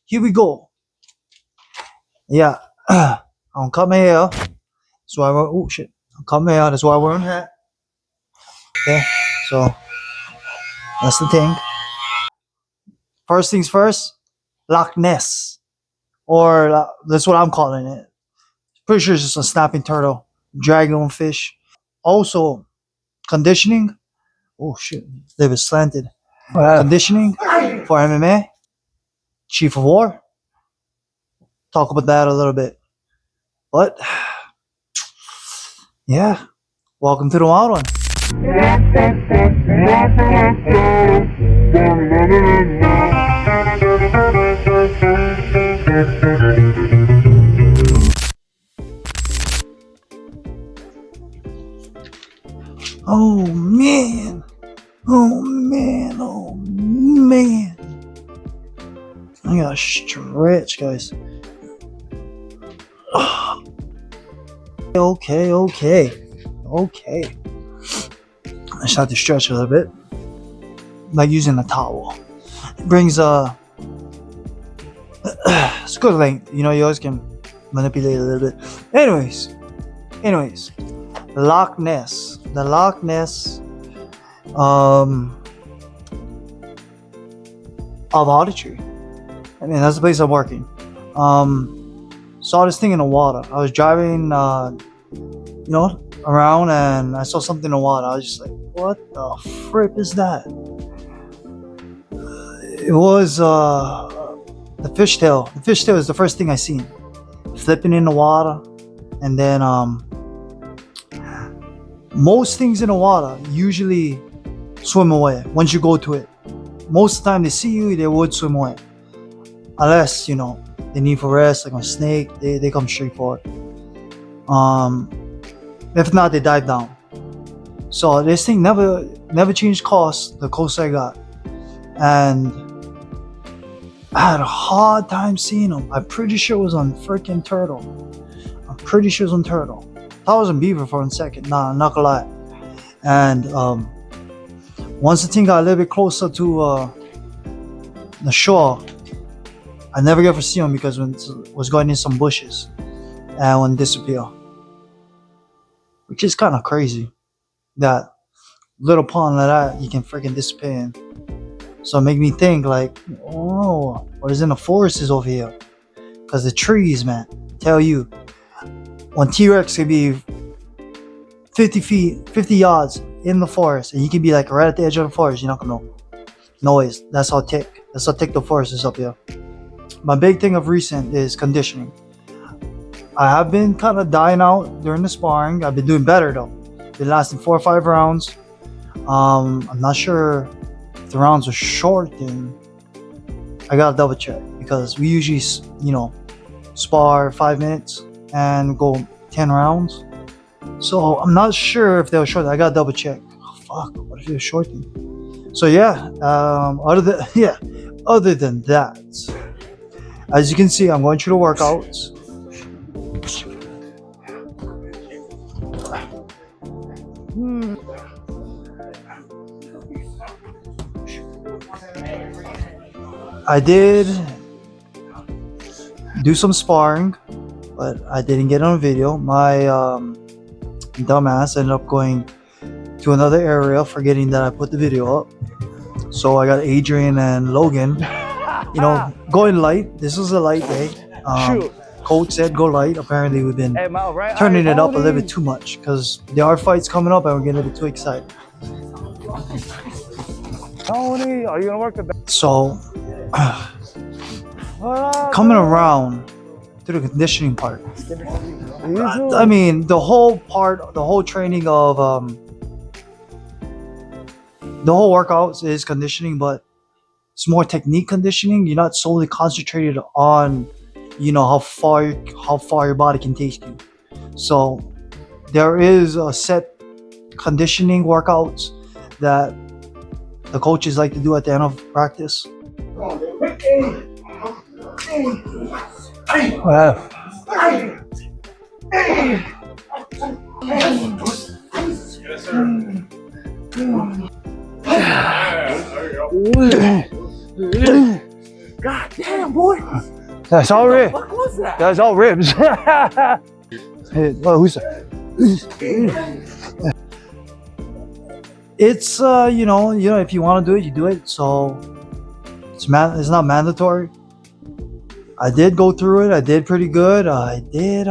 here we go. Yeah, I'll cut my hair. That's why we're, oh shit. I'll cut my hair. That's why we're wearing a hat. Okay, so that's the thing. First things first, Lochness. Or that's what I'm calling it. Pretty sure it's just a snapping turtle, dragonfish. Also, conditioning. Oh shit, they were slanted. Wow. Conditioning for MMA, Chief of War. Talk about that a little bit. But yeah, welcome to the wild one. Oh man. Oh man. Oh man. I gotta stretch, guys. Okay. I just have to stretch a little bit. Like using a towel. It brings it's good length. You know, you always can manipulate a little bit. Anyways. Lochness. The Lochness of auditory. I mean, that's the place I'm working. Saw this thing in the water. I was driving around and I saw something in the water. I was just like, what the frick is that? It was the fishtail. The fishtail is the first thing I seen. Flipping in the water. And then most things in the water usually swim away once you go to it. Most of the time they see you, they would swim away. Unless, they need for rest, like a snake, they come straight for it. If not, they dive down. So this thing never changed course the closer I got. And I had a hard time seeing them. I'm pretty sure it was on freaking turtle. Thought it was on beaver for a second. Nah, I'm not gonna lie. And once the thing got a little bit closer to the shore, I never get to see them because it was going in some bushes and went disappear. Which is kind of crazy that little pond like that you can freaking disappear in. So it made me think like, oh, what is in the forest is over here? Because the trees, man, tell you, when T-Rex could be 50 yards in the forest, and you can be like right at the edge of the forest, you're not gonna know. Noise. That's how thick the forest is up here. My big thing of recent is conditioning. I have been kind of dying out during the sparring. I've been doing better though. Been lasting 4 or 5 rounds. I'm not sure if the rounds are short, then I gotta double check because we usually, spar 5 minutes and go 10 rounds. So I'm not sure if they were short. I gotta double check. Oh, fuck, what if they were short then? So yeah, other than that, as you can see, I'm going through the workouts. I did do some sparring, but I didn't get on video. My dumbass ended up going to another area, forgetting that I put the video up. So I got Adrian and Logan, going light. This was a light day. Coach said go light. Apparently we've been turning it up a little bit too much because there are fights coming up and we're getting a bit too excited. Tony, are you gonna work the So coming around to the conditioning part. I mean, the whole training of the whole workouts is conditioning, but it's more technique conditioning. You're not solely concentrated on, how far your body can take you. So there is a set conditioning workouts that the coaches like to do at the end of practice. Wow. God damn, boy. That's all ribs. What was that? That's all ribs. Hey, oh, who's that? It's if you want to do it, you do it. So it's not mandatory. I did go through it. I did pretty good. I did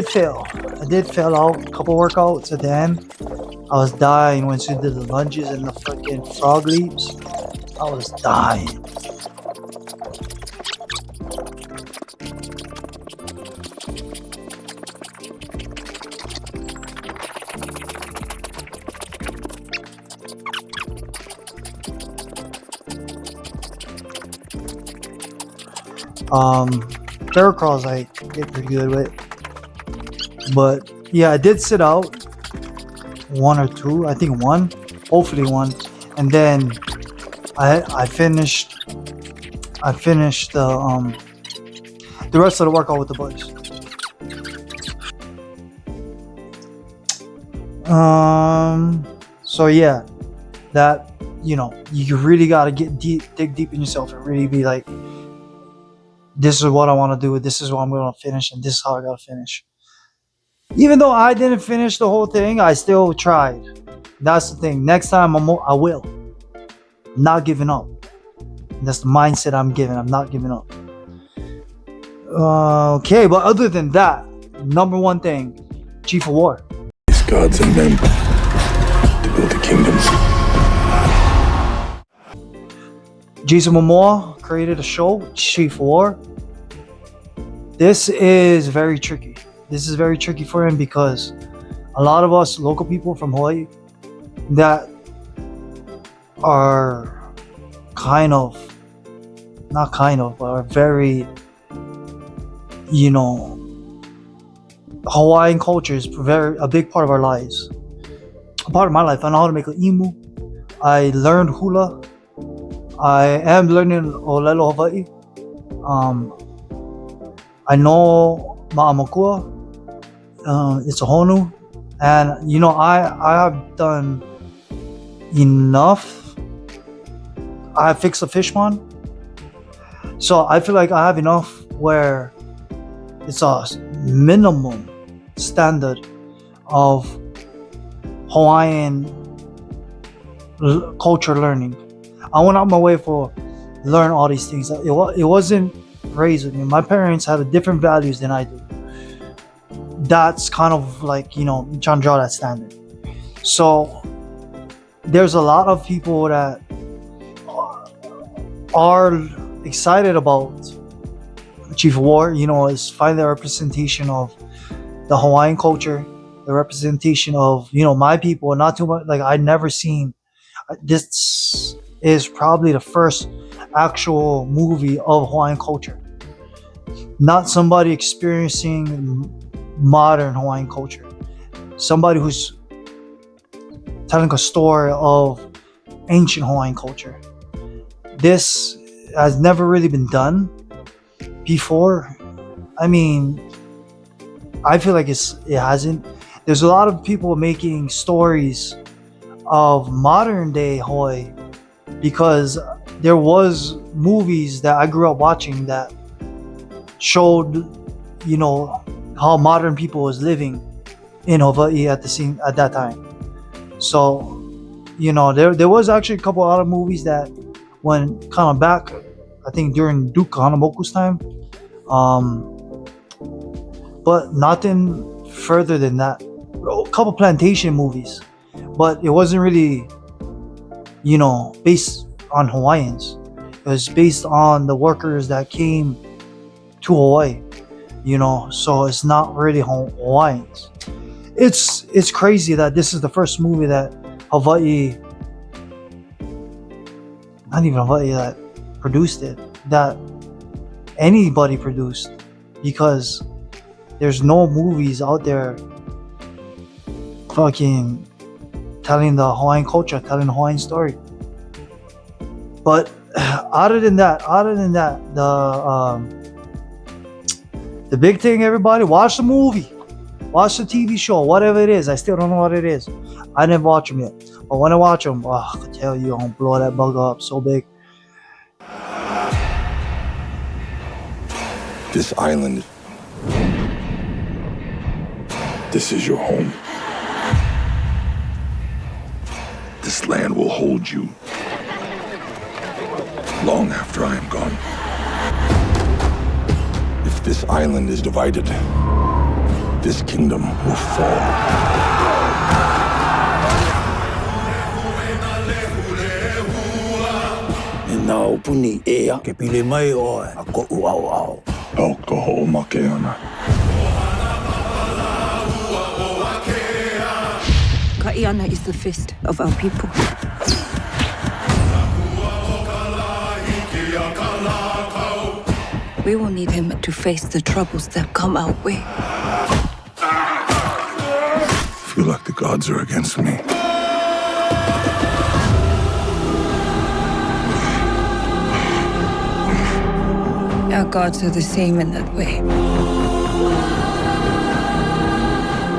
fail. I did fail out a couple workouts at the end. I was dying when she did the lunges and the freaking frog leaps. I was dying. Barrel crawls I get pretty good with, but yeah, I did sit out one or two. I think one, hopefully one, and then I finished the rest of the workout with the boys. So yeah, that you really gotta dig deep in yourself and really be like, this is what I want to do, this is what I'm going to finish, and this is how I got to finish. Even though I didn't finish the whole thing, I still tried. That's the thing. Next time I will. I'm not giving up. That's the mindset I'm giving. I'm not giving up. Okay, but other than that, number one thing, Chief of War. These gods and men to build the kingdoms. Jason Momoa created a show, Chief of War. This is very tricky. This is very tricky for him because a lot of us local people from Hawaii that are are very, Hawaiian culture is a big part of our lives. A part of my life. I know how to make an imu. I learned hula. I am learning Olelo Hawaii. I know Ma'amakua. It's a honu. And, I have done enough. I have fixed a fish pond. So I feel like I have enough where it's a minimum standard of Hawaiian culture learning. I went out my way for learn all these things. It wasn't raised with me. My parents had different values than I do. That's kind of like, trying to draw that standard. So there's a lot of people that are excited about Chief of War. Is finally a representation of the Hawaiian culture, the representation of my people. Not too much. Like I'd never seen. This is probably the first actual movie of Hawaiian culture. Not somebody experiencing modern Hawaiian culture. Somebody who's telling a story of ancient Hawaiian culture. This has never really been done before. I mean, I feel like it hasn't. There's a lot of people making stories of modern day Hawaii because there was movies that I grew up watching that showed, how modern people was living in Hawaii at that time. So, there was actually a couple other movies that went kind of back, I think during Duke Hanamoku's time. But nothing further than that. A couple plantation movies, but it wasn't really, based on Hawaiians. It was based on the workers that came to Hawaii, so it's not really Hawaiians. It's crazy that this is the first movie that Hawaii, not even Hawaii, that produced it, that anybody produced, because there's no movies out there fucking telling the Hawaiian culture, telling the Hawaiian story. But other than that, the big thing, everybody, watch the movie, watch the TV show, whatever it is. I still don't know what it is. I didn't watch them yet, but when I watch them, I can tell you, I'm gonna blow that bug up so big. This island, this is your home. This land will hold you long after I am gone. If this island is divided, this kingdom will fall. Nau puni ea ke pile mai o a ko uau au. Alcohol makeana. Kaiana is the fist of our people. We will need him to face the troubles that come our way. I feel like the gods are against me. Our gods are the same in that way.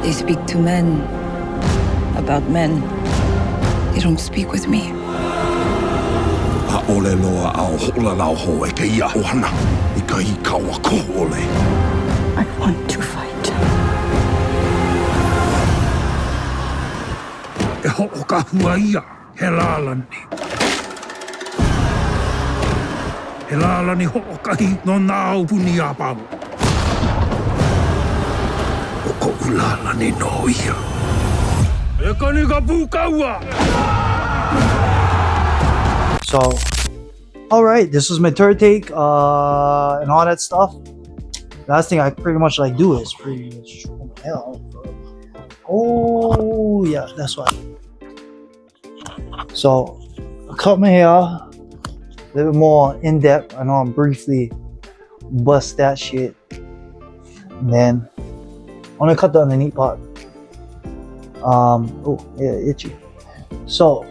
They speak to men about men. They don't speak with me. A ole loa ao hola lau ho e ke ia ohana. I ka I kaua ko ole. I want to fight. E ho'o ka hua ia, he lālani. He lālani ho'o kahi no nāu puni a pau. O ko lālani no ia. E kani ka pūkaua! So, all right, this was my third take, and all that stuff. Last thing I pretty much like do is pretty much, oh my hell. Oh yeah, that's why. So, I cut my hair a little bit more in depth. I know I'm briefly bust that shit, and then I'm gonna cut the underneath part. Oh yeah, itchy. So.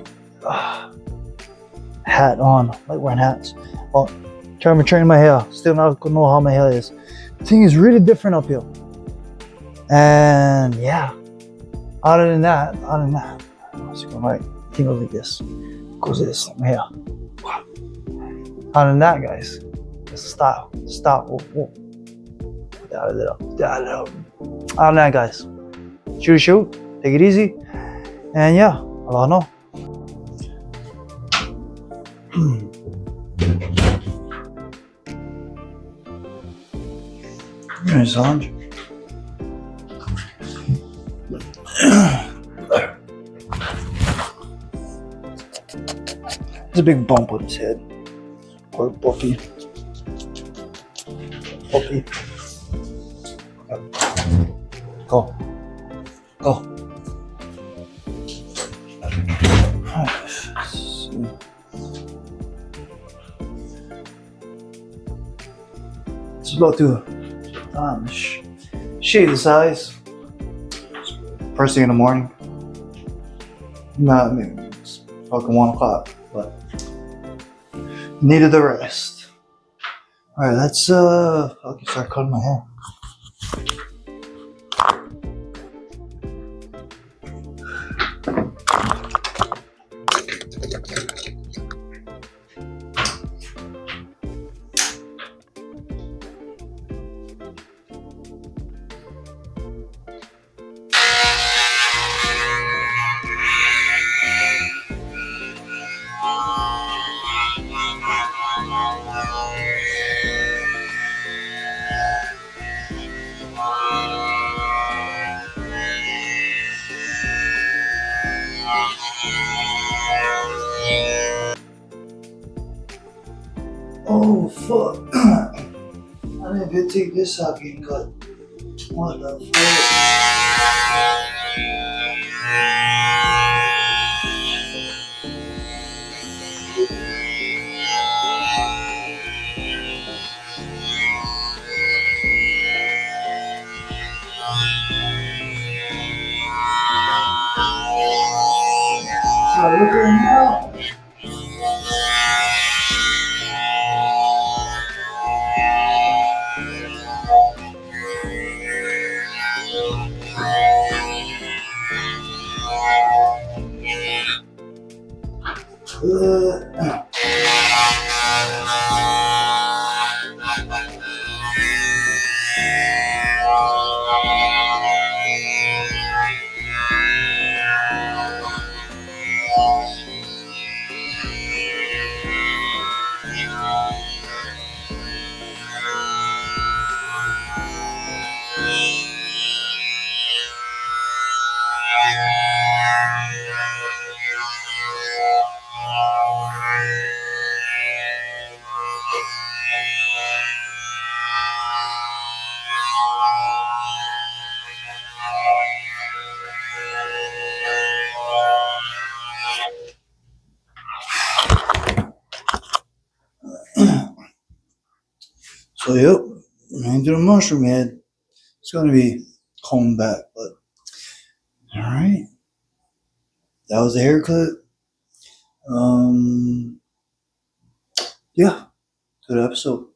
Hat on, like wearing hats. Oh, trying to train my hair. Still not gonna know how my hair is. The thing is really different up here. And yeah, other than that, it's going right. Thing goes like this. Goes like this, like my hair. Other than that, guys, it's style. Whoa, whoa. Dial it up. Other than that, guys, shoot. Take it easy. And yeah, I don't know. There's Ange. There's a big bump on his head. Poor puppy. Go. It's about to shave the size. First thing in the morning. Not maybe it's fucking 1 o'clock, but needed the rest. Alright, let's I can start cutting my hair. Oh fuck. I didn't even take this out getting cut. What the fuck? Look at him now. So yep, into the mushroom head. It's gonna be combed back, but all right. That was the haircut. Yeah, good episode.